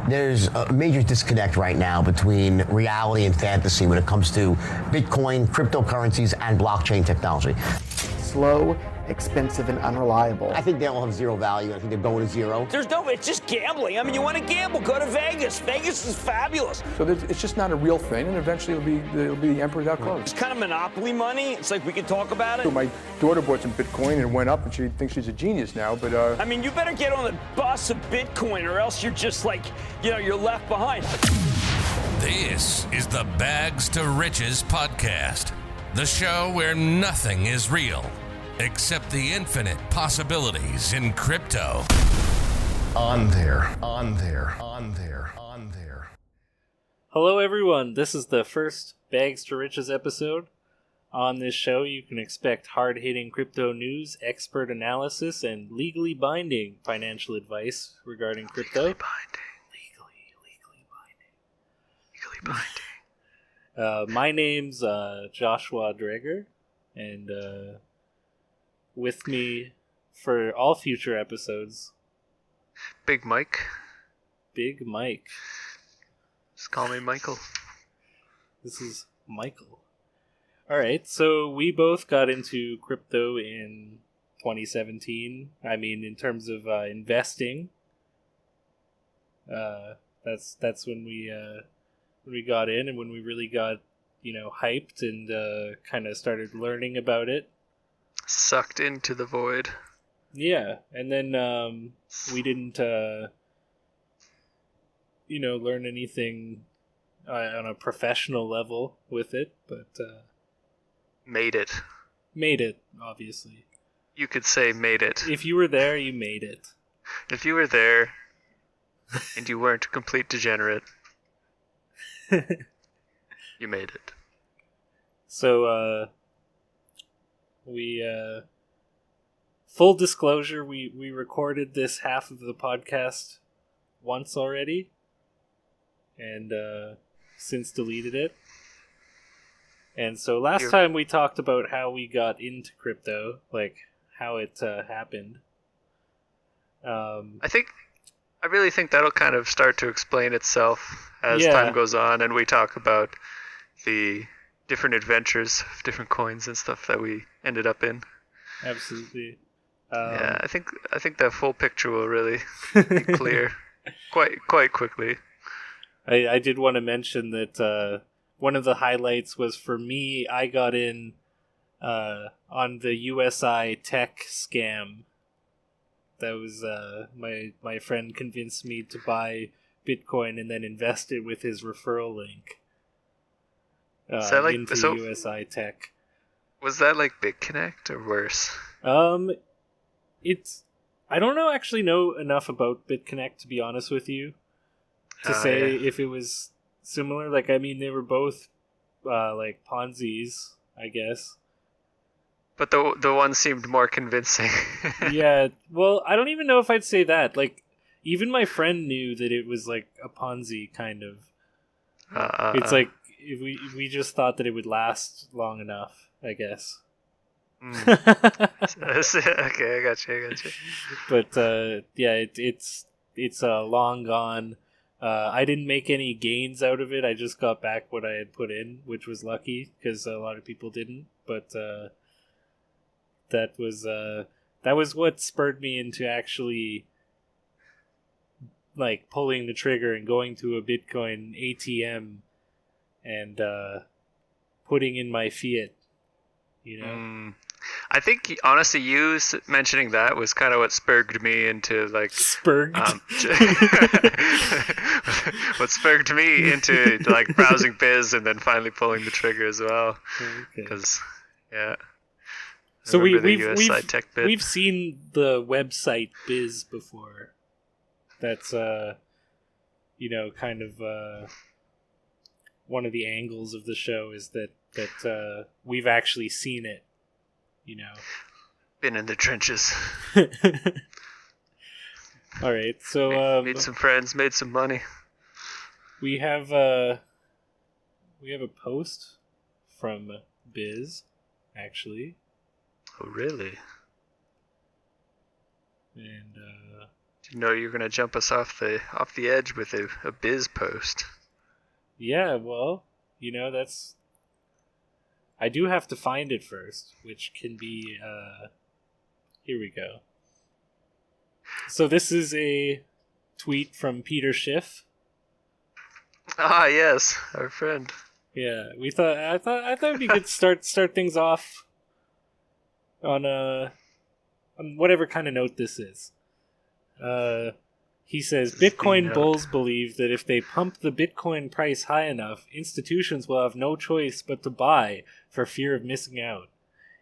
there's a major disconnect right now between reality and fantasy when it comes to Bitcoin, cryptocurrencies, and blockchain technology. Slow, expensive, and unreliable. I think they all have zero value. I think they're going to zero. It's just gambling. I mean, you want to gamble, go to Vegas. Vegas is fabulous. So it's just not a real thing, and eventually it'll be the emperor's out clothes. It's kind of monopoly money. It's like we can talk about it. So my daughter bought some Bitcoin and it went up, and she thinks she's a genius now, but I mean, you better get on the bus of Bitcoin or else you're just like, you're left behind. This is the Bags to Riches podcast, the show where nothing is real except the infinite possibilities in crypto. On there. Hello everyone, this is the first Bags to Riches episode. On this show you can expect hard-hitting crypto news, expert analysis, and legally binding financial advice regarding crypto. Legally binding. My name's Joshua Dreger, and with me for all future episodes, Big Mike. Just call me Michael. This is Michael. Alright, so we both got into crypto in 2017. I mean, in terms of investing. That's when we got in and when we really got, hyped and kind of started learning about it. Sucked into the void. Yeah, and then we didn't, learn anything on a professional level with it, but Made it, obviously. You could say made it. If you were there, you made it. If you were there and you weren't a complete degenerate, you made it. So, we, full disclosure, we recorded this half of the podcast once already, and, since deleted it. And so last time we talked about how we got into crypto, like how it happened. I really think that'll kind of start to explain itself as time goes on, and we talk about the different adventures of different coins and stuff that we ended up in. Absolutely. Yeah, I think that full picture will really be clear quite quickly. I did want to mention that one of the highlights was for me, I got in on the USI tech scam. That was my friend convinced me to buy Bitcoin and then invest it with his referral link into USI tech. Was that like BitConnect or worse? I don't actually know enough about BitConnect, to be honest with you, to say if it was similar. Like, I mean, they were both like Ponzi's, I guess. But the one seemed more convincing. Yeah, well, I don't even know if I'd say that. Like, even my friend knew that it was like a Ponzi kind of. It's like we just thought that it would last long enough, I guess. Okay, I got you. But yeah, it's long gone. I didn't make any gains out of it. I just got back what I had put in, which was lucky because a lot of people didn't. But that was what spurred me into actually like pulling the trigger and going to a Bitcoin ATM and putting in my fiat. I think honestly, you mentioning that was kind of what spurred me into like what spurred me into like browsing Biz and then finally pulling the trigger as well. Because so we've seen the website Biz before. That's kind of one of the angles of the show is that we've actually seen it. Been in the trenches. All right, so made some friends, made some money. We have a post from Biz, actually. Oh, really? And You know you're gonna jump us off the edge with a biz post. Yeah, well, that's... I do have to find it first, which can be... Here we go. So this is a tweet from Peter Schiff. Ah, yes, our friend. Yeah, I thought it'd be good to start things off on whatever kind of note this is. He says, Bitcoin bulls believe that if they pump the Bitcoin price high enough, institutions will have no choice but to buy for fear of missing out.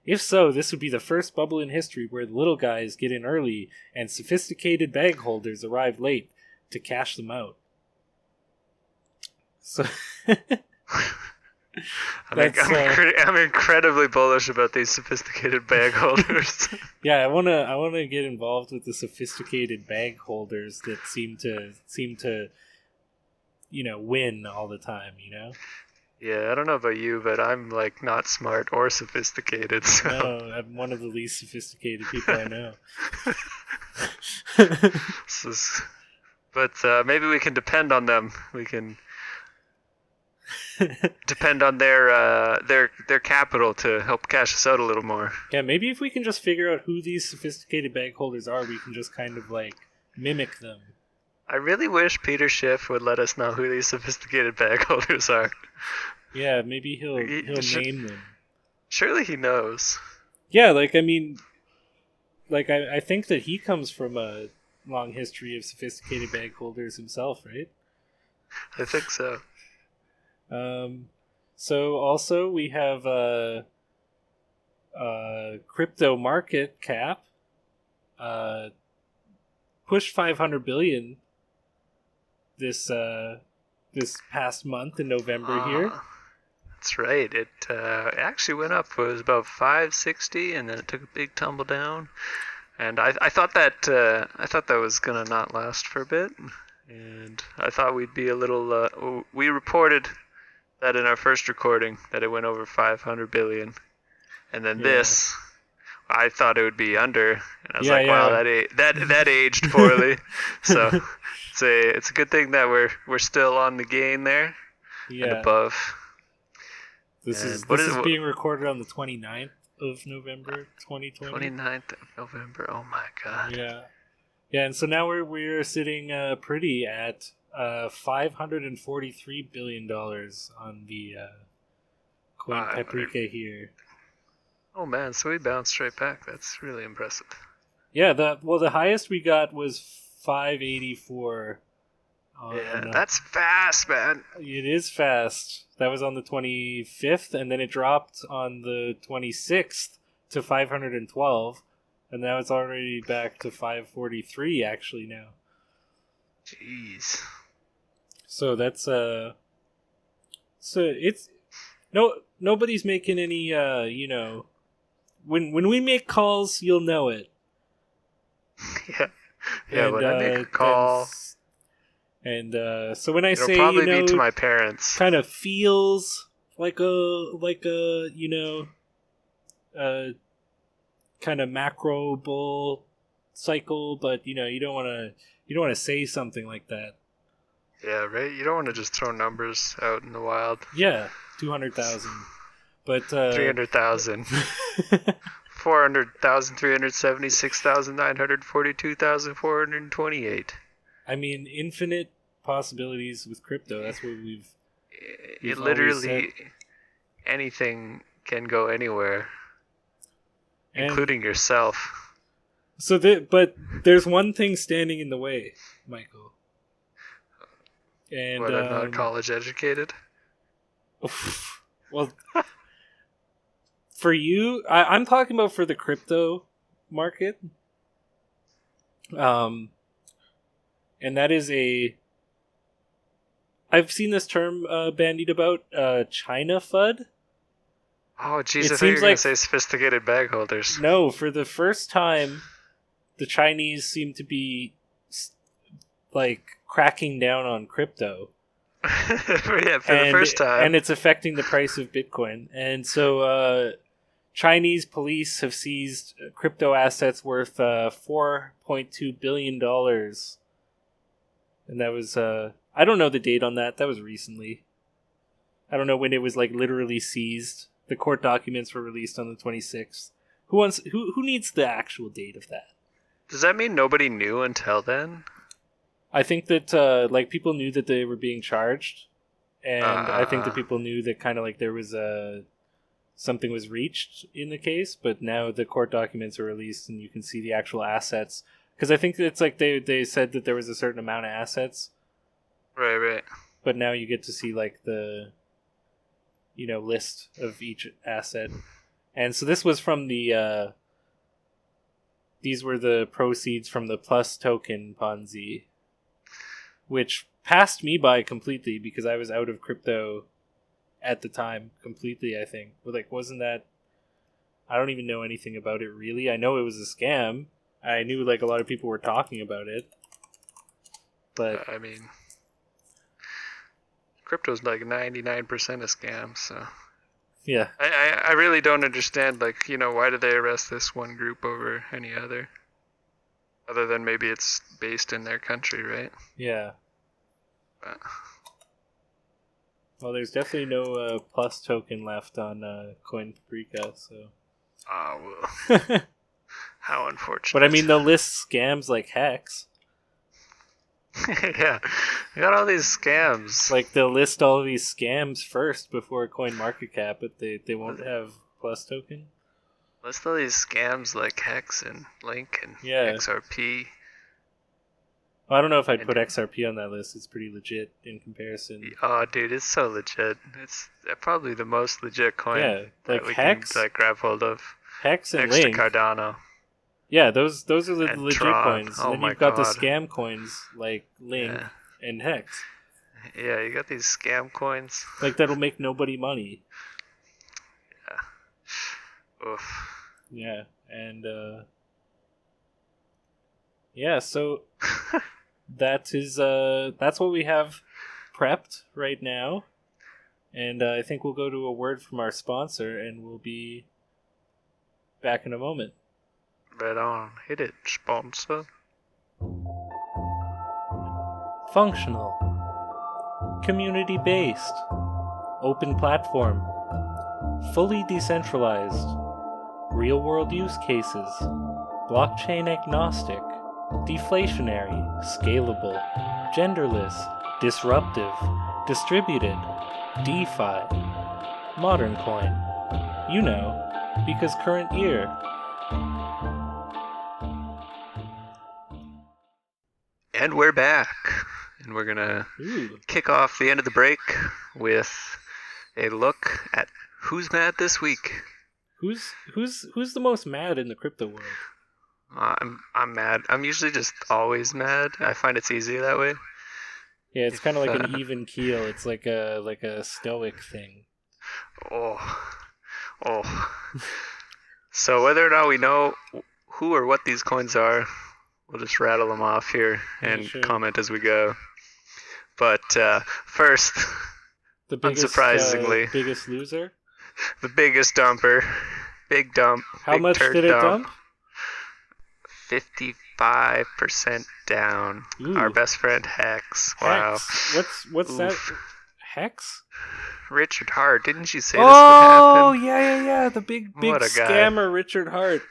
If so, this would be the first bubble in history where the little guys get in early and sophisticated bag holders arrive late to cash them out. So... I'm incredibly bullish about these sophisticated bag holders. Yeah, I wanna get involved with the sophisticated bag holders that seem to win all the time. Yeah, I don't know about you, but I'm like not smart or sophisticated. So. No, I'm one of the least sophisticated people I know. But maybe we can depend on them. We can. Depend on their capital to help cash us out a little more. Yeah, maybe if we can just figure out who these sophisticated bag holders are, we can just kind of like mimic them. I really wish Peter Schiff would let us know who these sophisticated bag holders are. Yeah, maybe he'll name them. Surely he knows. Yeah, I think that he comes from a long history of sophisticated bag holders himself, right? I think so. So also we have crypto market cap pushed 500 billion this past month in November here. That's right. It actually went up. It was about 560, and then it took a big tumble down. And I thought that was gonna not last for a bit, and I thought we'd be a little. We reported that in our first recording that it went over 500 billion, and then this, I thought it would be under, and I was wow, that aged poorly. So it's a good thing that we're still on the gain there and above. This is being recorded on the 29th of November 2020. 29th of November. Oh my god. Yeah, and so now we're sitting pretty at $543 billion on the coin paprika here. Oh man, so we bounced right back. That's really impressive. Yeah, the highest we got was 584. That's fast, man. It is fast. That was on the 25th, and then it dropped on the 26th to 512, and now it's already back to 543 actually now. Jeez. So that's so it's nobody's making any when we make calls you'll know it. Yeah, when I make a call and so when I it'll say probably be to my parents, kind of feels like a kind of macro bull cycle, but you don't want to say something like that. Yeah, right? You don't want to just throw numbers out in the wild. Yeah, 200,000. But 300,000. 400,000, 376,942,428. I mean, infinite possibilities with crypto. That's what we've it literally anything can go anywhere, including yourself. So but there's one thing standing in the way, Michael. And I'm not college educated. Well, for you, I'm talking about for the crypto market. And that is I've seen this term bandied about, China FUD. Oh, jeez, I thought you were going to say sophisticated bag holders. No, for the first time, the Chinese seem to be cracking down on crypto. For the first time. And it's affecting the price of Bitcoin. And so Chinese police have seized crypto assets worth $4.2 billion. And that was, I don't know the date on that. That was recently. I don't know when it was like literally seized. The court documents were released on the 26th. Who needs the actual date of that? Does that mean nobody knew until then? I think that like people knew that they were being charged, and I think that people knew that kind of like there was something was reached in the case, but now the court documents are released and you can see the actual assets. Because I think it's like they said that there was a certain amount of assets. Right. But now you get to see like the list of each asset. And so this was from the these were the proceeds from the Plus token Ponzi, which passed me by completely because I was out of crypto at the time completely, I think. But like, wasn't that... I don't even know anything about it, really. I know it was a scam. I knew like a lot of people were talking about it. But... I mean... Crypto's like 99% a scam, so... Yeah. I really don't understand, like, why did they arrest this one group over any other? Other than maybe it's based in their country, right? Yeah. But... Well, there's definitely no Plus token left on Coin Paprika, so... Oh, well. How unfortunate. But I mean, they'll list scams like Hex. Yeah, we got all these scams. Like, they'll list all of these scams first before CoinMarketCap, but they won't have Plus token. List all these scams like Hex and Link and Yeah. XRP. Well, I don't know if I'd put XRP on that list. It's pretty legit in comparison. Oh, dude, it's so legit. It's probably the most legit coin Yeah, like that we Hex, can grab hold of. Hex and Next Link. to Cardano. Yeah, those are the And legit Tron. coins. Oh And then my you've got the God. scam coins like Link Yeah. and Hex. Yeah, you got these scam coins. Like, that'll make nobody money. Oof. Yeah, and yeah, so that's what we have prepped right now. And I think we'll go to a word from our sponsor and we'll be back in a moment. Right on. Hit it, sponsor. Functional, community-based, open platform, fully decentralized, real-world use cases, blockchain agnostic, deflationary, scalable, genderless, disruptive, distributed, DeFi, modern coin. You know, because current year. And we're back. And we're gonna kick off the end of the break with a look at who's mad this week. Who's the most mad in the crypto world? I'm mad. I'm usually just always mad. I find it's easier that way. Yeah, it's kind of like an even keel. It's like a stoic thing. Oh. So whether or not we know who or what these coins are, we'll just rattle them off here and comment as we go. But first, the biggest, unsurprisingly, biggest loser, the biggest dumper, big dump. How big much did it dump? 55% down. Ooh. Our best friend Hex. Wow. Hex. What's that? Hex? Richard Hart. Didn't you say this would happen? Oh, yeah. The big What a guy. scammer, Richard Hart.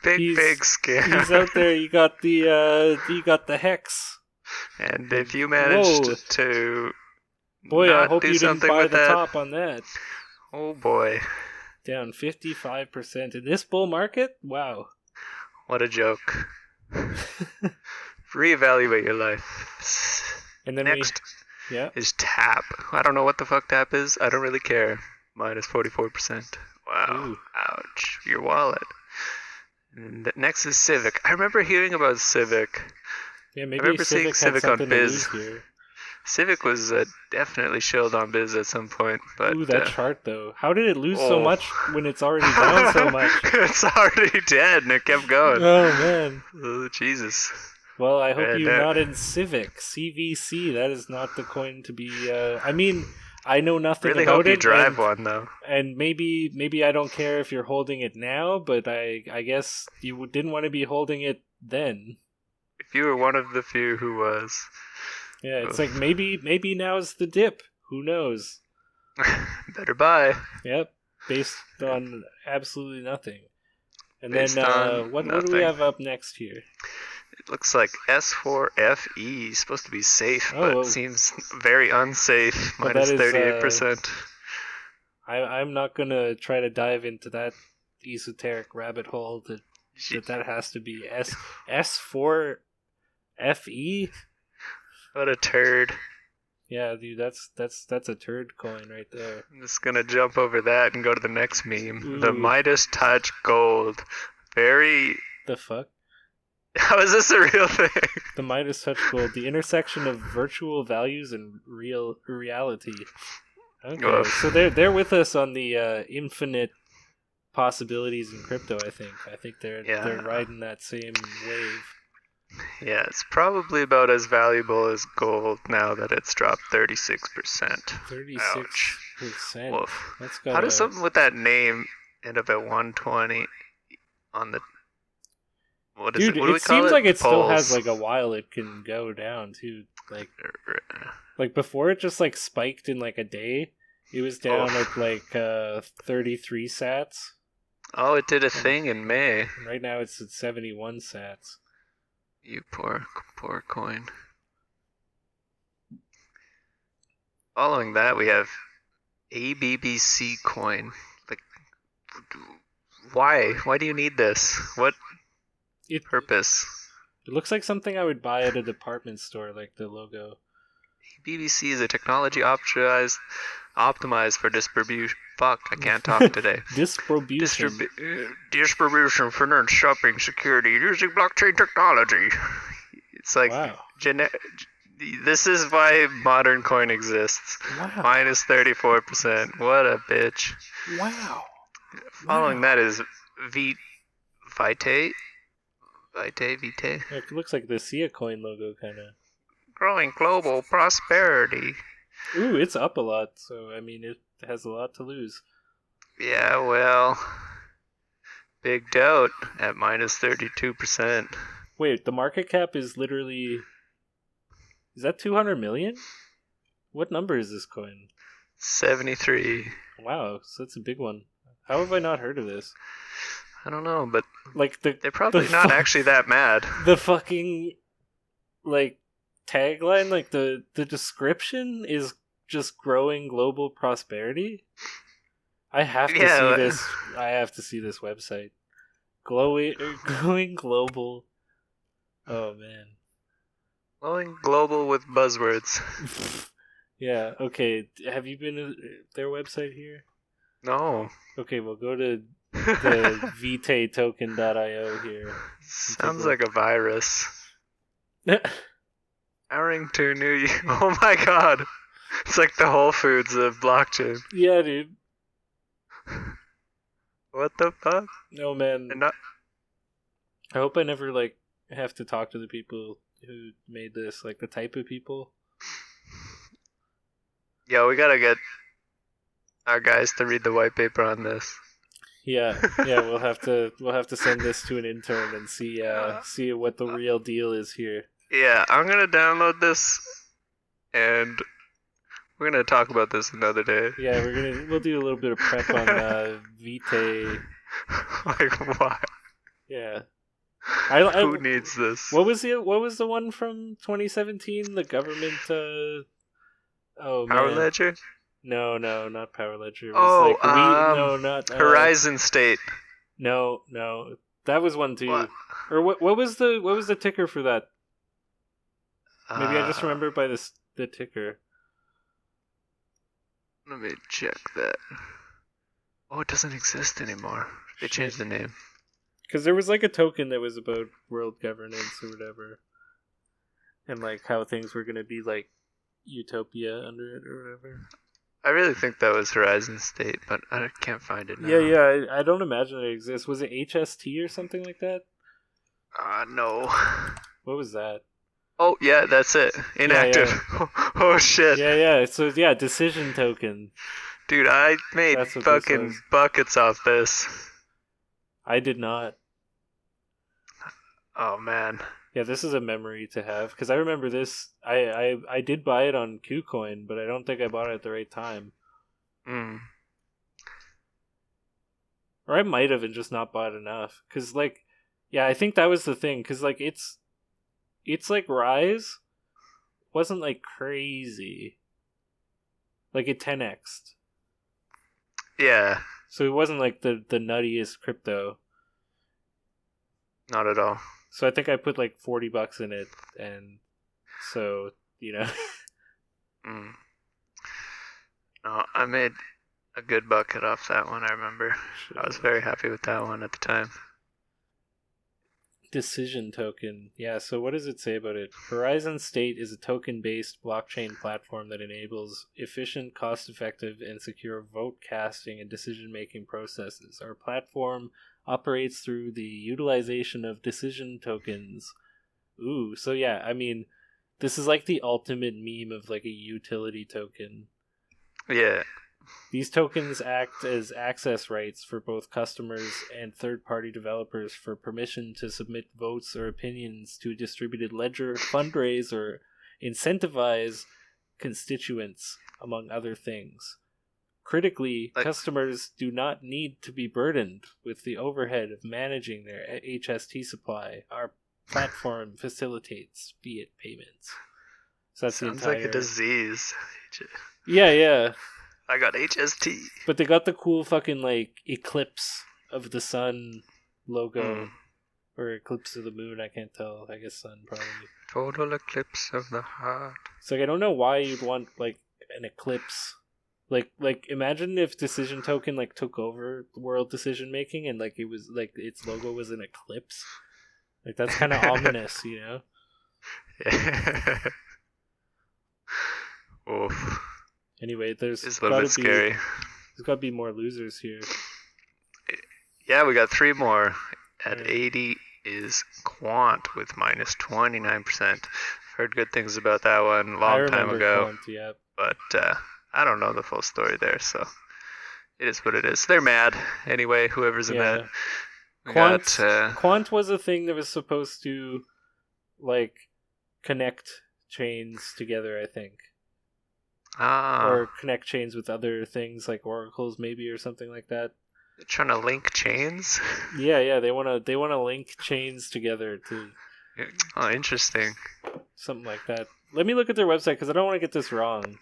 Big scam. He's out there. You got the Hex. And if you managed Whoa. to Boy, not I hope do you didn't something buy with the that, top on that. oh boy, Down 55% in this bull market. Wow. what a joke. Reevaluate your life. And then Next yeah. is Tap. I don't know what the fuck Tap is. I don't really care. Minus 44%. Wow. Ooh. Ouch. Your wallet. And next is Civic. I remember hearing about Civic. Yeah, maybe I remember seeing Civic Civic had on something to Biz. lose here. Civic was definitely shilled on Biz at some point. But, Ooh, that chart though. How did it lose so oh. much when it's already down so much? It's already dead and it kept going. Oh man. Oh, Jesus. Well, I hope And, you're not in Civic. CVC, that is not the coin to be... I mean, I know nothing Really about hope you it. drive one though. And maybe I don't care if you're holding it now, but I guess you didn't want to be holding it then. If you were one of the few who was. Yeah, it's like maybe now's the dip. Who knows? Better buy. Yep, based on absolutely nothing. And Based then on what do we nothing. have up next here? It looks like S4FE, supposed to be safe, Oh, but well. seems very unsafe. Well, Minus that is, 38%. I'm not gonna try to dive into that esoteric rabbit hole that has to be S4 FE. What a turd. Yeah, dude, that's a turd coin right there. I'm just gonna jump over that and go to the next meme. The Ooh. Midas Touch Gold. Very... The fuck? How is this a real thing? The Midas Touch Gold, the intersection of virtual values and real reality. Okay, Oof. so they're with us on the infinite possibilities in crypto. I think they're riding that same wave. Yeah, it's probably about as valuable as gold now that it's dropped 36%. 36%. Woof. That's How does something with that name end up at 120 on the... What is Dude, it? What do we it call seems it? like it still has Pulse. like a while it can go down too. Like before, it just like spiked in like a day. It was down at like 33 sats. Oh, it did a thing in May. And right now, it's at 71 sats. You poor coin. Following that, we have ABBC coin. Like, why? Why do you need this? What purpose? It looks like something I would buy at a department store, like the logo. BBC is a technology optimized for distribution. Fuck, I can't talk today. Distribution. Distribution for nerd shopping security using blockchain technology. It's like Wow. This is why modern coin exists. Wow. Minus 34%. What a bitch. Wow. Following that is Vitae. It looks like the Sia coin logo, kind of. Growing global prosperity. Ooh, it's up a lot, so I mean, it has a lot to lose. Yeah, well, big doubt at minus 32%. Wait, the market cap is literally... Is that 200 million? What number is this coin? 73. Wow, so that's a big one. How have I not heard of this? I don't know, but Like they're probably not actually that mad. The fucking like tagline, like the description is just growing global prosperity. I have to see this. I have to see this website. Growing global. Oh man. Going global with buzzwords. Yeah. Okay. Have you been to their website here? No. Okay. We'll go to the vitatoken.io here. Sounds like a virus. Powering to new year. Oh my god. It's like the Whole Foods of blockchain. Yeah, dude. What the fuck? No, man. And not... I hope I never like have to talk to the people who made this, like the type of people. Yo, we gotta get our guys to read the white paper on this. Yeah, we'll have to send this to an intern and see what the real deal is here. Yeah, I'm gonna download this, and we're gonna talk about this another day. Yeah, we'll do a little bit of prep on Vitae. Like why? Yeah. Who needs this? What was the one from 2017? The government. Power Ledger? No, not Power Ledger. It was not Horizon State. No, that was one too. What? Or what was the ticker for that? Maybe I just remember it by the ticker. Let me check that. Oh, it doesn't exist anymore. They changed the name. Because there was like a token that was about world governance or whatever, and like how things were gonna be like utopia under it or whatever. I really think that was Horizon State, but I can't find it now. Yeah, I don't imagine it exists. Was it HST or something like that? No. What was that? Oh, yeah, that's it. Inactive. Yeah. Oh, shit. Yeah. So yeah, decision token. Dude, I made That's what this fucking was. buckets off this. I did not. Oh, man. Yeah, this is a memory to have because I remember this. I did buy it on KuCoin, but I don't think I bought it at the right time. Mm. Or I might have and just not bought enough. Because, like, yeah, I think that was the thing. Because, like, it's like Rise wasn't, like, crazy. Like, it 10x'd. Yeah, So it wasn't, like, the nuttiest crypto. not at all. So I think I put, like, $40 in it. And so, you know. Mm. No, I made a good bucket off that one, I remember. I was very happy with that one at the time. Decision token. Yeah, so what does it say about it? Horizon State is a token-based blockchain platform that enables efficient, cost-effective, and secure vote casting and decision-making processes. Our platform operates through the utilization of decision tokens. Ooh, so yeah, I mean, this is like the ultimate meme of like a utility token. Yeah. These tokens act as access rights for both customers and third-party developers for permission to submit votes or opinions to a distributed ledger, fundraise, or incentivize constituents, among other things. Critically, customers do not need to be burdened with the overhead of managing their HST supply. Our platform facilitates fiat payments. So that's Sounds the entire... like a disease. Yeah. I got HST. But they got the cool fucking, like, eclipse of the sun logo. Or eclipse of the moon, I can't tell. I guess sun, probably. Total eclipse of the heart. It's like, I don't know why you'd want, like, an eclipse. Like, imagine if Decision Token, like, took over world decision making and, like, it was, like, its logo was an eclipse. Like, that's kind of ominous, you know? Yeah. Oof. Anyway, It's a little bit scary. There's got to be more losers here. Yeah, we got 3 more. At 80 is Quant with minus 29%. Heard good things about that one long time ago. Quant, yeah. But I don't know the full story there, so it is what it is. They're mad. Anyway, whoever's mad. Quant was a thing that was supposed to, like, connect chains together, I think. Or connect chains with other things like oracles, maybe, or something like that. They're trying to link chains. Yeah. They wanna link chains together to. Oh, interesting. Something like that. Let me look at their website because I don't want to get this wrong.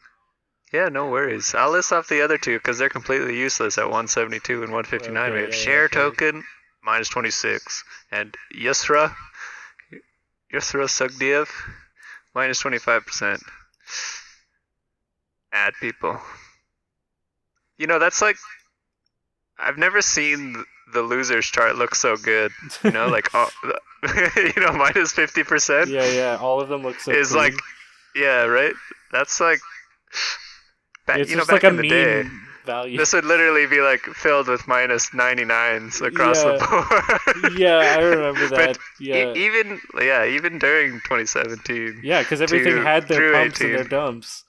Yeah, no worries. I'll list off the other 2 because they're completely useless at 172 and 159. We have Share Token minus 26 and Yusra Sugdiev minus 25%. Add people. You know, that's like, I've never seen the losers chart look so good. You know, like, you know, minus 50%. Yeah. All of them look so. Is clean. like, yeah, right. That's like, it's you know, just back like in a the meme day, value. this would literally be like filled with minus 99s across the board. Yeah, I remember that. But even during 2017. Yeah, because everything had their pumps 18. and their dumps.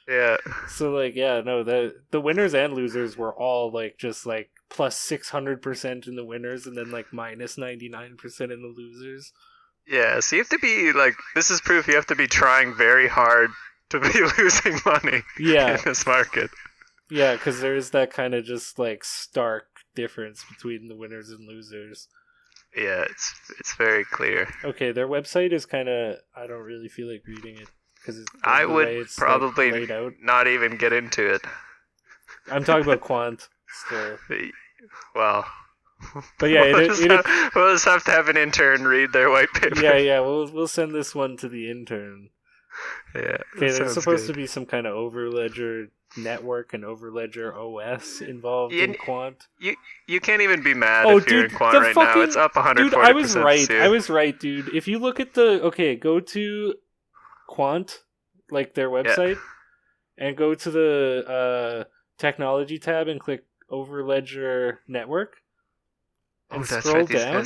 Yeah. So like, the winners and losers were all like just like plus 600% in the winners and then like minus 99% in the losers. Yeah, so you have to be like, this is proof you have to be trying very hard to be losing money in this market. Yeah, because there is that kind of just like stark difference between the winners and losers. Yeah, it's very clear. Okay, their website is kind of, I don't really feel like reading it because I would probably laid out. Not even get into it. I'm talking about Quant still. Well, but yeah, we'll just have to have an intern read their white paper. Yeah. We'll send this one to the intern. Yeah. Okay, there's supposed to be some kind of Overledger network and Overledger OS involved in Quant. You can't even be mad if you're in Quant right now. It's up 140%. Dude, I was right, dude. If you look at go to Quant, like their website, and go to the technology tab and click Overledger network. And scroll down.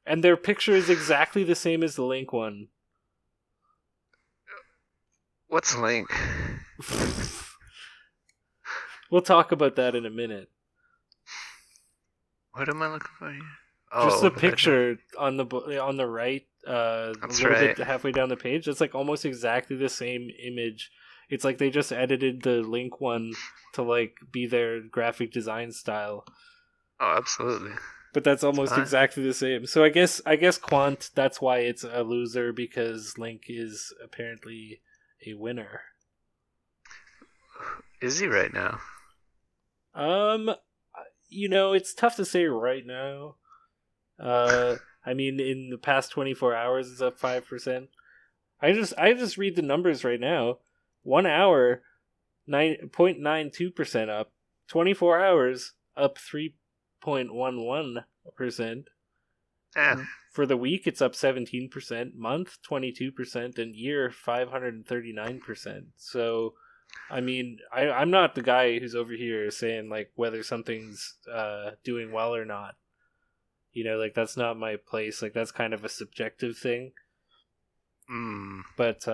And their picture is exactly the same as the Link one. What's Link? We'll talk about that in a minute. What am I looking for here? Just the that- picture on the right, That's a little right. bit halfway down the page. It's like almost exactly the same image. It's like they just edited the Link one to like be their graphic design style. Oh, absolutely. But that's almost fine. exactly the same. So I guess Quant, that's why it's a loser, because Link is apparently a winner. Is he right now? It's tough to say right now. I mean, in the past 24 hours, it's up 5%. I just read the numbers right now. 1 hour, 9.92% up. 24 hours, up 3.11%. Yeah. For the week, it's up 17%. Month, 22%. And year, 539%. So, I mean, I'm not the guy who's over here saying, like, whether something's doing well or not. Like, that's not my place. Like, that's kind of a subjective thing. But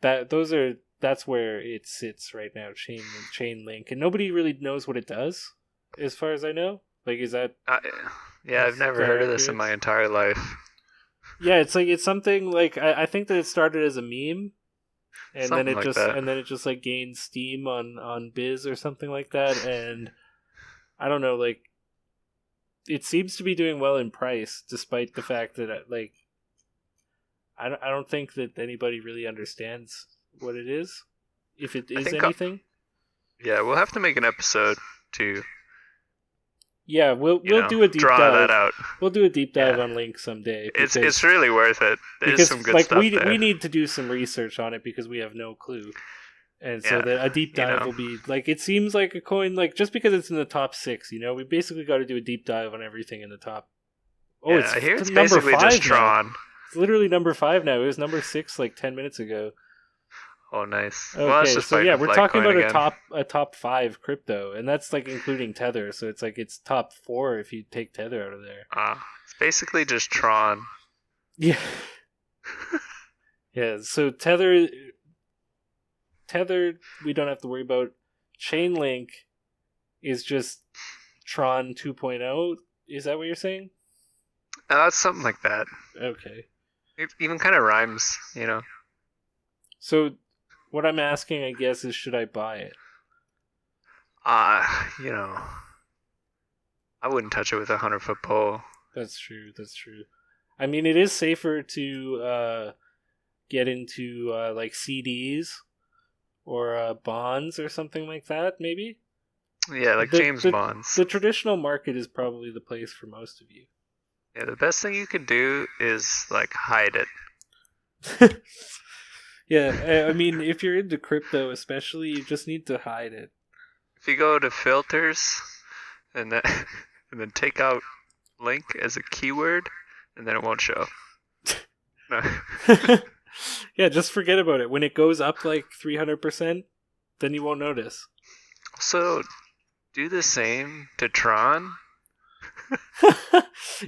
that's where it sits right now, Chain Link. And nobody really knows what it does, as far as I know. Like, is that... yeah, I've never heard of this in my entire life. Yeah, it's something, like, I think that it started as a meme. And Something then like it that. just like gained steam on Biz or something like that, and I don't know, like, it seems to be doing well in price, despite the fact that, like, I don't think that anybody really understands what it is, if it is anything. Yeah, we'll have to make an episode to Yeah, we'll do a deep draw dive. that out. We'll do a deep dive on Link someday. It's really worth it. There's because, some good like, stuff we there. need to do some research on it because we have no clue. And so that a deep dive will be, like, it seems like a coin, like, just because it's in the top 6, we basically got to do a deep dive on everything in the top. Oh, I hear it's number basically 5 just now. Tron. It's literally number 5 now. It was number 6 like 10 minutes ago. Oh, nice. Okay, Well, let's just so fight yeah, we're talking about again. a top 5 crypto, and that's like including Tether. So it's like it's top 4 if you take Tether out of there. It's basically just Tron. Yeah. Yeah. So Tether, we don't have to worry about. Chainlink is just Tron 2.0. Is that what you're saying? Something like that. Okay. It even kind of rhymes, So what I'm asking, I guess, is should I buy it? I wouldn't touch it with a 100-foot pole. That's true. I mean, it is safer to get into like CDs or bonds or something like that, maybe? Yeah, like James Bonds. The traditional market is probably the place for most of you. Yeah, the best thing you could do is, like, hide it. Yeah, I mean, if you're into crypto especially, you just need to hide it. If you go to filters and then and then take out Link as a keyword, and then it won't show. No. Yeah, just forget about it. When it goes up like 300%, then you won't notice. So, do the same to Tron.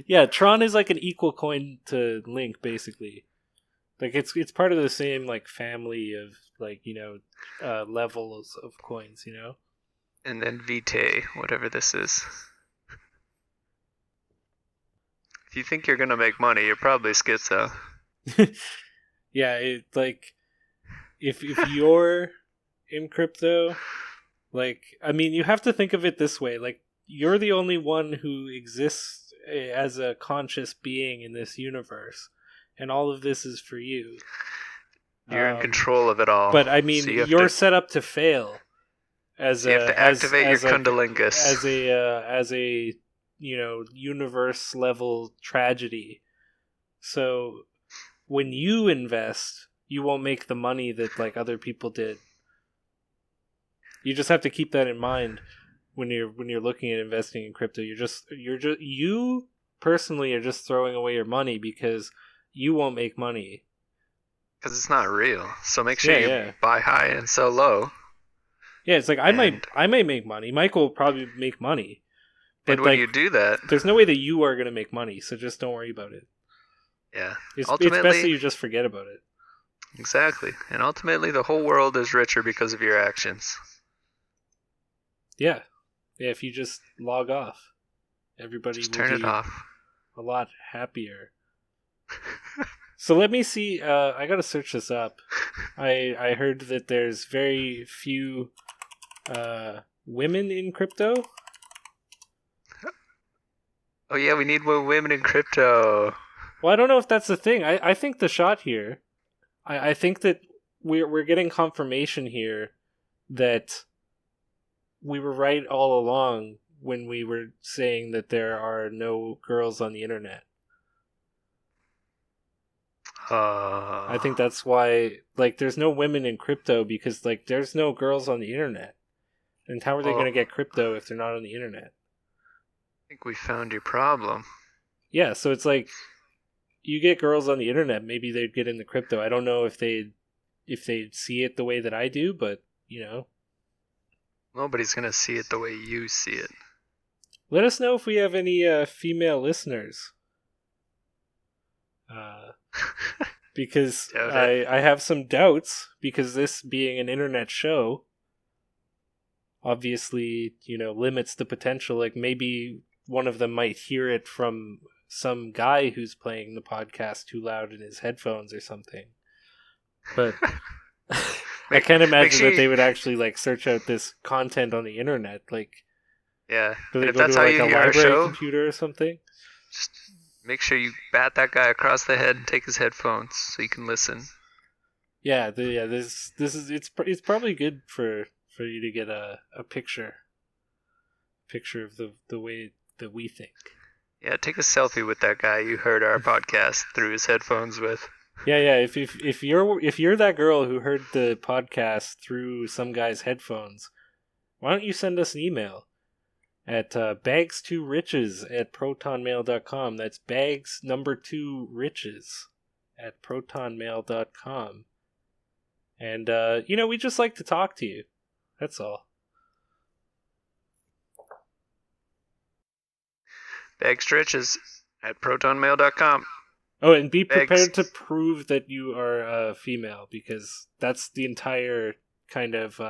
Yeah, Tron is like an equal coin to Link, basically. Like it's part of the same like family of like levels of coins, And then Vitae, whatever this is. If you think you're gonna make money, you're probably schizo. Yeah, it's like if you're in crypto, like, I mean, you have to think of it this way, like, you're the only one who exists as a conscious being in this universe, and all of this is for you. You're in control of it all. But I mean, so you're set up to fail. You have to activate your Kundalingus. As a universe level tragedy. So when you invest, you won't make the money that like other people did. You just have to keep that in mind when you're looking at investing in crypto. You personally are just throwing away your money because you won't make money. Because it's not real. So make sure you buy high and sell low. Yeah, it's like I might make money. Michael will probably make money. But and when like, you do that, there's no way that you are going to make money. So just don't worry about it. Yeah. It's best that you just forget about it. Exactly. And ultimately, the whole world is richer because of your actions. Yeah. Yeah, if you just log off, everybody Just will turn be it off. a lot happier. So let me see. I gotta search this up. I heard that there's very few women in crypto. Oh yeah, we need more women in crypto. Well, I don't know if that's the thing. I think the shot here. I think that we're getting confirmation here that we were right all along when we were saying that there are no girls on the internet. I think that's why, like, there's no women in crypto because, like, there's no girls on the internet. And how are they going to get crypto if they're not on the internet? I think we found your problem. Yeah, so it's like, you get girls on the internet, maybe they'd get into crypto. I don't know if they'd see it the way that I do, but, you know. Nobody's gonna see it the way you see it. Let us know if we have any female listeners. Because I have some doubts, because this being an internet show obviously, you know, limits the potential. Like, maybe one of them might hear it from some guy who's playing the podcast too loud in his headphones or something. But I can't imagine that they would actually, like, search out this content on the internet. Like, yeah, do they if go that's to how like you a hear our library show, computer or something? just make sure you bat that guy across the head and take his headphones so you can listen. Yeah, this is it's probably good for you to get a picture of the way that we think. Yeah, take a selfie with that guy you heard our podcast through his headphones with. Yeah. If you're that girl who heard the podcast through some guy's headphones, why don't you send us an email at bags2riches@protonmail.com. That's bags number 2 riches at protonmail.com. And you know, we just like to talk to you. That's all. bagstretches@protonmail.com. Oh, and be Bags. prepared to prove that you are female, because that's the entire kind of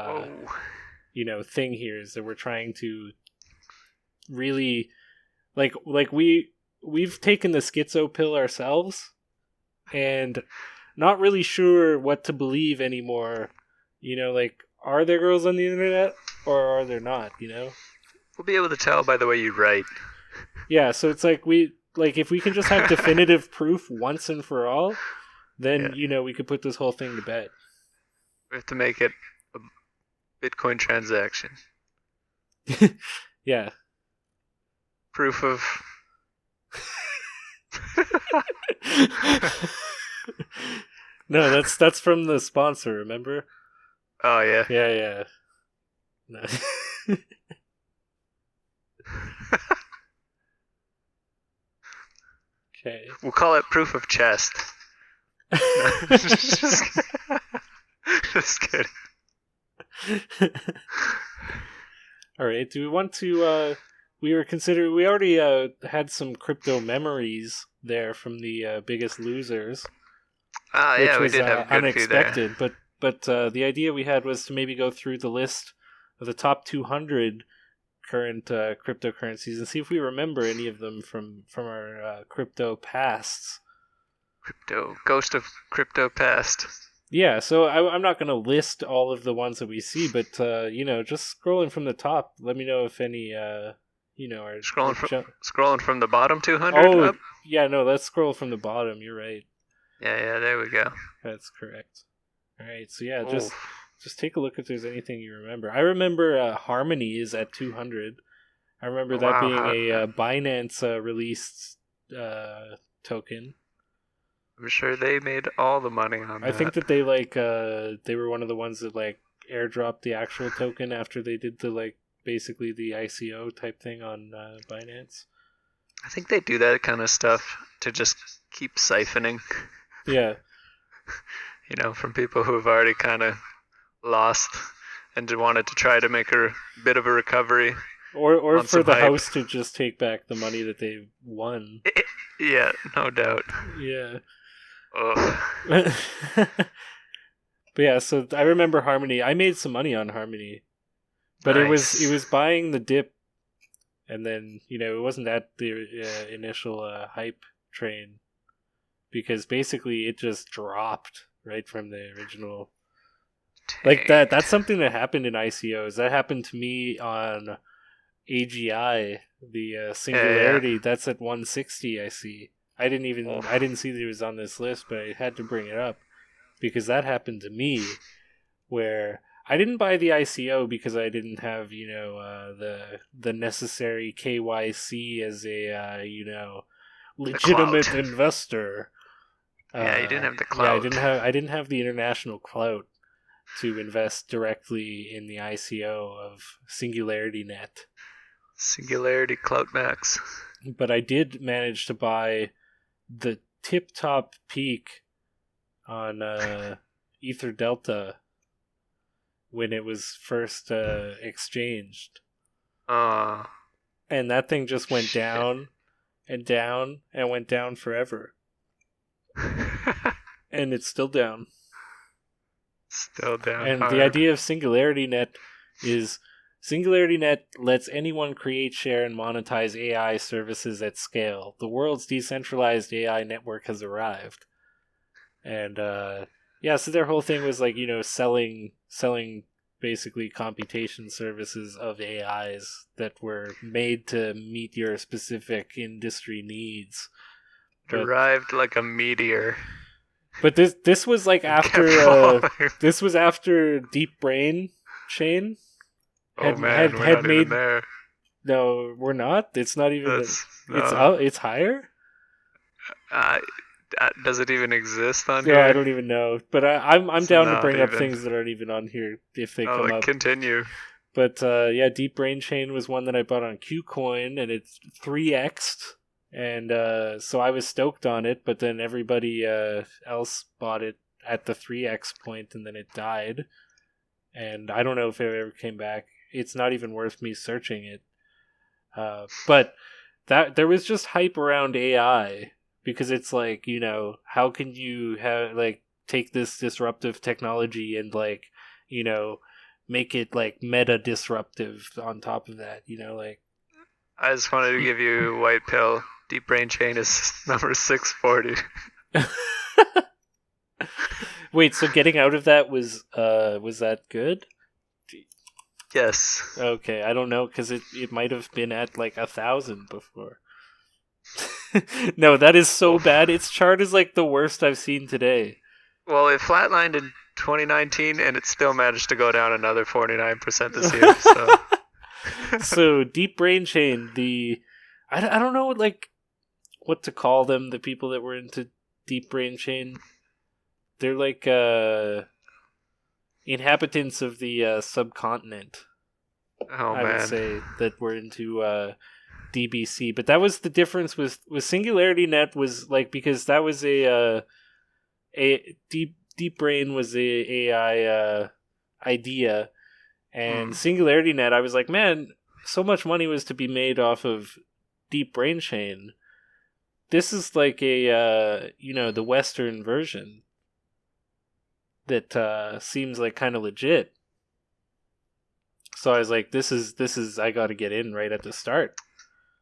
you know, thing here, is that we're trying to really like we've taken the schizo pill ourselves and not really sure what to believe anymore. You know, like, are there girls on the internet or are there not, you know? We'll be able to tell by the way you write. Yeah, so it's like if we can just have definitive proof once and for all, then, you know, we could put this whole thing to bed. We have to make it a Bitcoin transaction. Yeah. Proof of... No, that's from the sponsor, remember? Oh, yeah. Yeah. No. Okay. We'll call it proof of chest. Just kidding. All right. Do we want to? We already had some crypto memories there from the Biggest Losers. Yeah, which we did was have a good unexpected. few there. But the idea we had was to maybe go through the list of the top 200 current cryptocurrencies and see if we remember any of them from our crypto pasts. Ghost of crypto past. Yeah, so I'm not going to list all of the ones that we see, but you know, just scrolling from the top, let me know if any you know, are Scrolling from the bottom 200 Oh, up? yeah, no, let's scroll from the bottom. You're right. Yeah, there we go. That's correct. All right, so yeah, just take a look if there's anything you remember. I remember Harmony is at 200. I remember that being a Binance released token. I'm sure they made all the money on that. I think that they they were one of the ones that like airdropped the actual token after they did the basically the ICO type thing on Binance. I think they do that kind of stuff to just keep siphoning. Yeah. You know, from people who have already kind of lost and wanted to try to make a bit of a recovery. Or for the hype. house to just take back the money that they won. Yeah, no doubt. Yeah. Ugh. But yeah, so I remember Harmony. I made some money on Harmony, but Nice. it was buying the dip, and then it wasn't at the initial hype train, because basically it just dropped right from the original. Like that. That's something that happened in ICOs. That happened to me on AGI, the Singularity. Yeah. That's at 160. I see. I didn't see that it was on this list, but I had to bring it up because that happened to me, where I didn't buy the ICO because I didn't have the necessary KYC as a legitimate investor. Yeah, you didn't have the clout. Yeah, I didn't have the international clout to invest directly in the ICO of Singularity Net. Singularity Clout Max. But I did manage to buy the tip-top peak on Ether Delta when it was first exchanged. And that thing just went down and down and went down forever. And it's still down. Still down. And hard. the idea of Singularity Net is Singularity Net lets anyone create, share, and monetize AI services at scale. The world's decentralized AI network has arrived. And so their whole thing was like, selling basically computation services of AIs that were made to meet your specific industry needs. Arrived like a meteor. But this was like after this was after Deep Brain Chain. We're not even there. No, we're not. It's not even. No. It's higher. Does it even exist on here? Yeah, I don't even know. But I'm down to bring up even. things that aren't even on here if they come up. Continue. But Deep Brain Chain was one that I bought on KuCoin, and it's 3x'd. And so I was stoked on it, but then everybody else bought it at the 3x point, and then it died. And I don't know if it ever came back. It's not even worth me searching it. But that there was just hype around AI, because it's like, how can you take this disruptive technology and make it like meta disruptive on top of that, I just wanted to give you a white pill. Deep Brain Chain is number 640. Wait, so getting out of that was that good? Yes. Okay, I don't know, because it might have been at like 1,000 before. No, that is so bad. Its chart is like the worst I've seen today. Well, it flatlined in 2019, and it still managed to go down another 49% this year. So, so Deep Brain Chain, I don't know what to call them. The people that were into Deep Brain Chain, they're like inhabitants of the subcontinent. I would say that were into DBC, but that was the difference with Singularity Net was like, because that was a Deep Brain was a AI idea, and Singularity Net, I was like, man, so much money was to be made off of Deep Brain Chain. This is like a the Western version that seems like kind of legit. So I was like, this is I got to get in right at the start.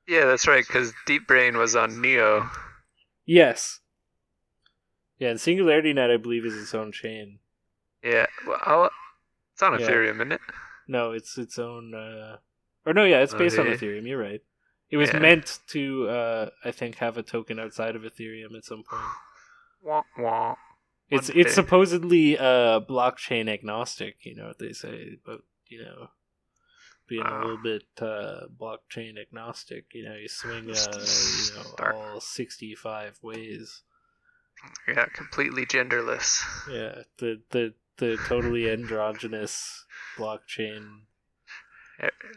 Yeah, that's right, because Deep Brain was on Neo. Yes. Yeah, and Singularity Net, I believe, is its own chain. Yeah, well, it's on Ethereum, isn't it? No, it's its own. It's based on Ethereum. You're right. It was meant to, I think, have a token outside of Ethereum at some point. Wah, wah. It's supposedly blockchain agnostic. You know what they say, but being a little bit blockchain agnostic. You swing all 65 ways. Yeah, completely genderless. Yeah, the totally androgynous blockchain.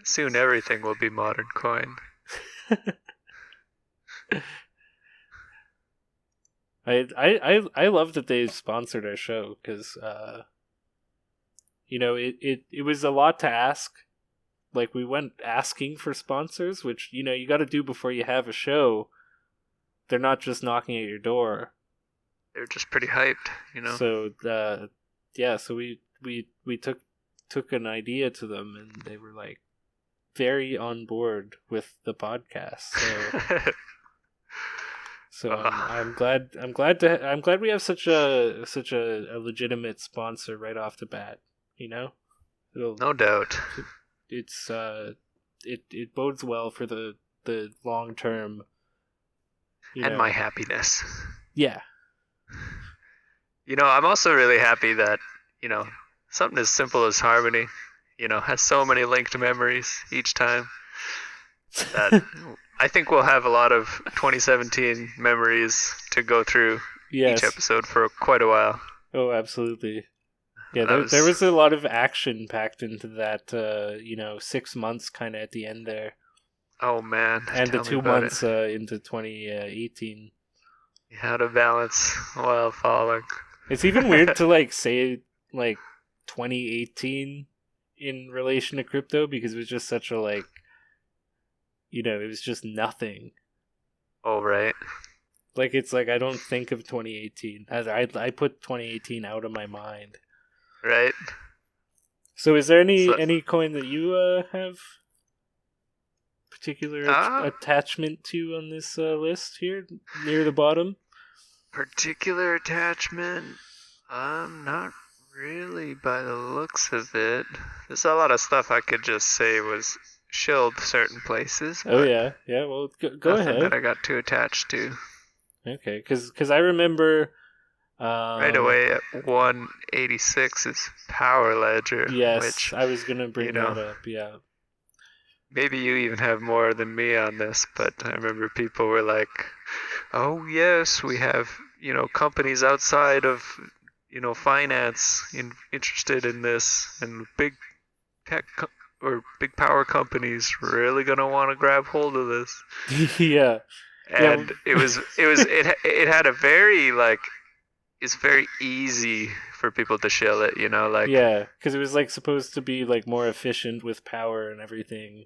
Soon everything will be modern coin. I love that they sponsored our show, because it was a lot to ask. Like, we went asking for sponsors, which you got to do before you have a show. They're not just knocking at your door. They're just pretty hyped, So so we took an idea to them, and they were like very on board with the podcast. So I'm glad we have such a legitimate sponsor right off the bat. You know, No doubt. It's it bodes well for the long term. And my happiness. Yeah. I'm also really happy that, something as simple as Harmony, has so many linked memories each time that I think we'll have a lot of 2017 memories to go through each episode for quite a while. Oh, absolutely. Yeah, there was a lot of action packed into that, 6 months kind of at the end there. Oh, man. And the 2 months into 2018. How to balance while falling. It's even weird to, say, 2018 in relation to crypto, because it was just such a, it was just nothing. Oh, right. It's I don't think of 2018. I put 2018 out of my mind. Right. So is there any coin that you have particular attachment to on this list here near the bottom? Particular attachment? Not really by the looks of it. There's a lot of stuff I could just say was shilled certain places. Oh yeah. Well, go ahead. That I got too attached to. Okay, because I remember right away at 186 is Power Ledger. Yes, which, I was gonna bring that up. Yeah. Maybe you even have more than me on this, but I remember people were like, "Oh yes, we have companies outside of finance interested in this, and big tech or big power companies really gonna want to grab hold of this." Yeah. And it had a very it's very easy for people to shill it, yeah, because it was supposed to be more efficient with power and everything,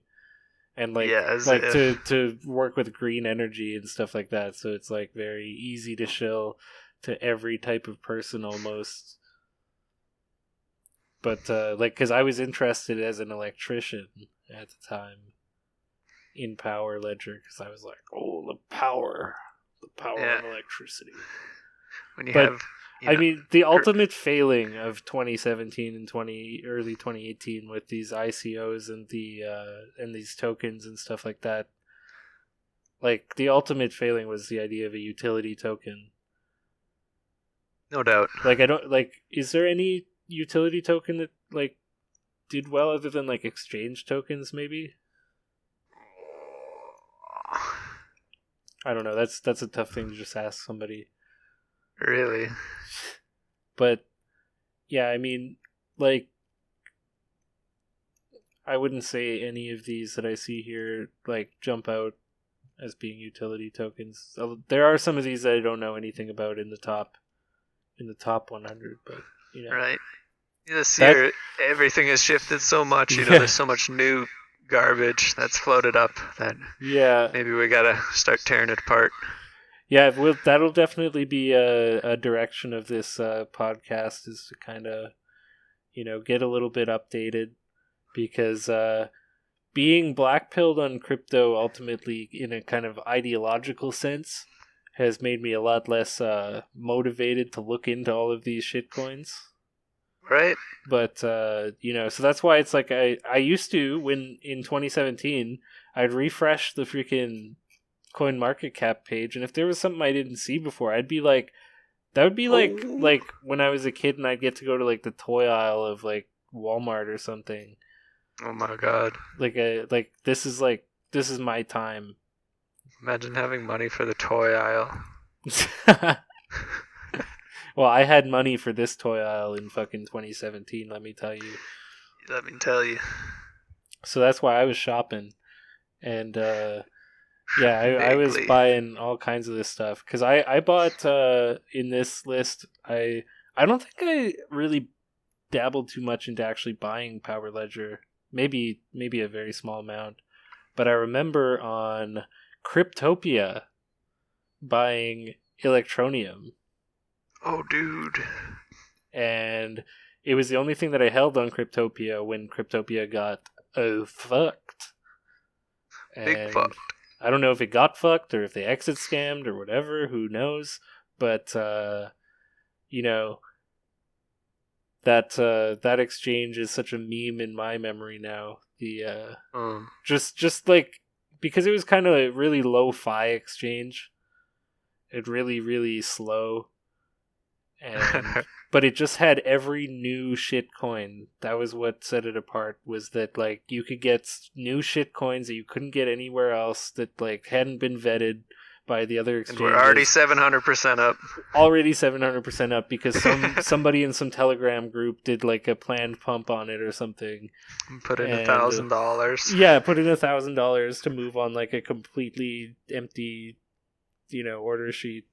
and to work with green energy and stuff like that. So it's very easy to shill to every type of person almost. But because I was interested as an electrician at the time in Power Ledger, because I was oh, the power of electricity. When you have, I mean, the ultimate failing of 2017 and early 2018 with these ICOs and and these tokens and stuff like that. The ultimate failing was the idea of a utility token. No doubt. I don't is there any utility token that did well other than exchange tokens maybe? I don't know. That's a tough thing to just ask somebody. Really? But yeah, I mean, I wouldn't say any of these that I see here jump out as being utility tokens. There are some of these that I don't know anything about in the top 100, but right. This year everything has shifted so much. There's so much new garbage that's floated up that maybe we gotta start tearing it apart. Yeah, that'll definitely be a direction of this podcast, is to kind of get a little bit updated, because being blackpilled on crypto ultimately in a kind of ideological sense has made me a lot less motivated to look into all of these shitcoins. Right. But, so that's why it's I used to, when in 2017, I'd refresh the freaking Coin Market Cap page, and if there was something I didn't see before, I'd be that would be like when I was a kid and I'd get to go to the toy aisle of Walmart or something. Oh my god. This is my time. Imagine having money for the toy aisle. Well, I had money for this toy aisle in fucking 2017, let me tell you. Let me tell you. So that's why I was shopping. And, I was buying all kinds of this stuff. Because I bought, in this list, I don't think I really dabbled too much into actually buying Power Ledger. Maybe a very small amount. But I remember on Cryptopia buying Electronium. Oh, dude. and it was the only thing that I held on Cryptopia when Cryptopia got fucked. Big fucked. I don't know if it got fucked or if they exit scammed or whatever. Who knows? But that exchange is such a meme in my memory now. The just like, because it was kind of a really lo-fi exchange. It really, really slow. And but it just had every new shit coin. That was what set it apart, was that like you could get new shit coins that you couldn't get anywhere else, that like hadn't been vetted by the other exchanges. We're already 700% up. Already 700% up because somebody in some Telegram group did like a planned pump on it or something. Put in $1,000. Yeah, put in $1,000 to move on like a completely empty, order sheet.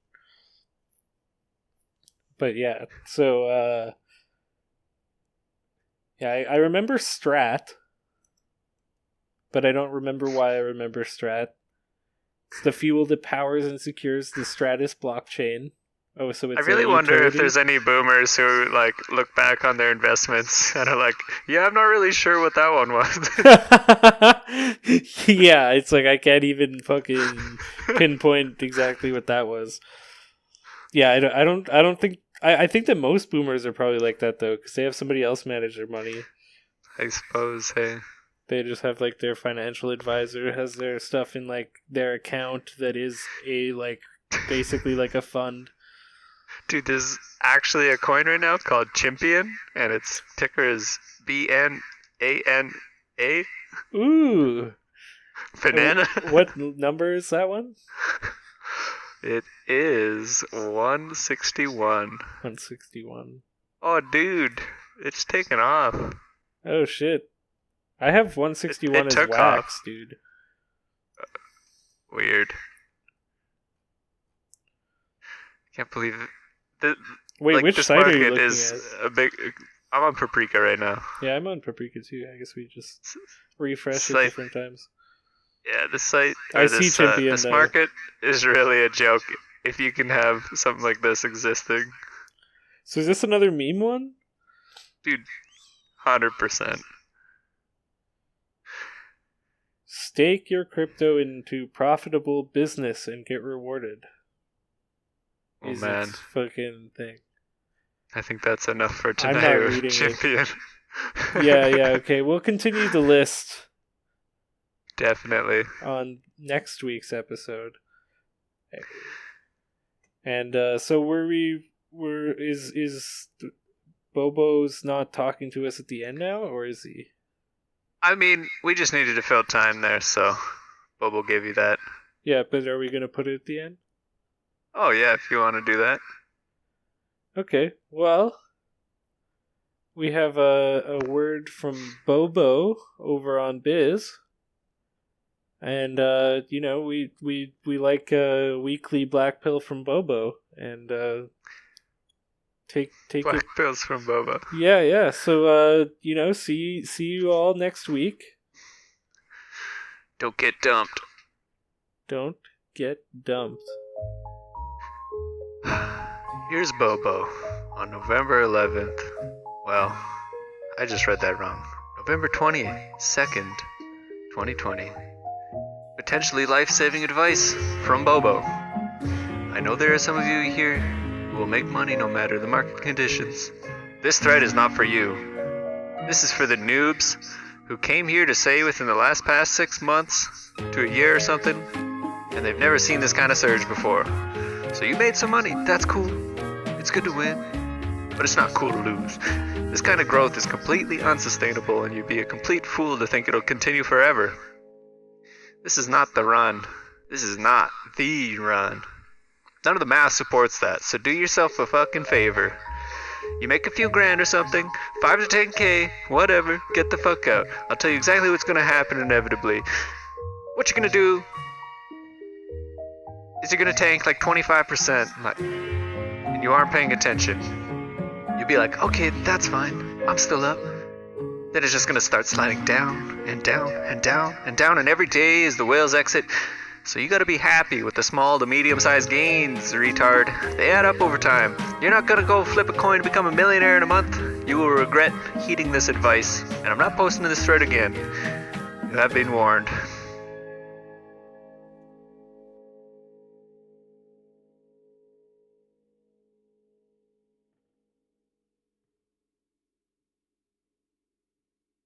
But yeah, so I remember Strat, but I don't remember why I remember Strat. It's the fuel that powers and secures the Stratus blockchain. Oh, so it's I really wonder if there's any boomers who like look back on their investments and are like, yeah, I'm not really sure what that one was. Yeah, it's like I can't even fucking pinpoint exactly what that was. Yeah, I don't think. I think that most boomers are probably like that though, because they have somebody else manage their money. I suppose. Hey. They just have like their financial advisor has their stuff in like their account that is a like basically like a fund. Dude, there's actually a coin right now called Chimpion, and its ticker is BNANA. Ooh. Banana. What number is that one? It is 161. 161. Oh, dude, it's taken off. Oh shit. I have 161 as wax, off. Dude. Weird. Can't believe it. Wait, like, which this site are you market looking is at? a big. I'm on Paprika right now. Yeah, I'm on Paprika too. I guess we just refresh at different times. Yeah, this site. I see Champion. This market is really a joke. If you can have something like this existing. So is this another meme one? Dude, 100%. Stake your crypto into profitable business and get rewarded. Oh man, its fucking thing. I think that's enough for tonight. I'm not reading Champion. Yeah. Okay, we'll continue the list. Definitely. On next week's episode. And so is Bobo's not talking to us at the end now, or is he? I mean, we just needed to fill time there, so Bobo gave you that. Yeah, but are we going to put it at the end? Oh yeah, if you want to do that. Okay, well, we have a word from Bobo over on Biz. And we like a weekly black pill from Bobo, and take black pills from Bobo. Yeah. So see you all next week. Don't get dumped. Don't get dumped. Here's Bobo on November 11th. Well, I just read that wrong. November 22nd, 2020. Potentially life-saving advice from Bobo. I know there are some of you here who will make money no matter the market conditions. This thread is not for you. This is for the noobs who came here to say within the past 6 months to a year or something, and they've never seen this kind of surge before. So you made some money, that's cool. It's good to win, but it's not cool to lose. This kind of growth is completely unsustainable, and you'd be a complete fool to think it'll continue forever. This is not the run. This is not the run. None of the math supports that, so do yourself a fucking favor. You make a few grand or something, 5 to 10k, whatever, get the fuck out. I'll tell you exactly what's gonna happen inevitably. What you're gonna do is you're gonna tank like 25%, and you aren't paying attention. You'll be like, okay, that's fine, I'm still up. Then it's just gonna start sliding down and down and down and down, and every day as the whales exit, So you gotta be happy with the small to medium-sized gains, retard. They add up over time. You're not gonna go flip a coin to become a millionaire in a month. You will regret heeding this advice. And I'm not posting to this thread again. You have been warned.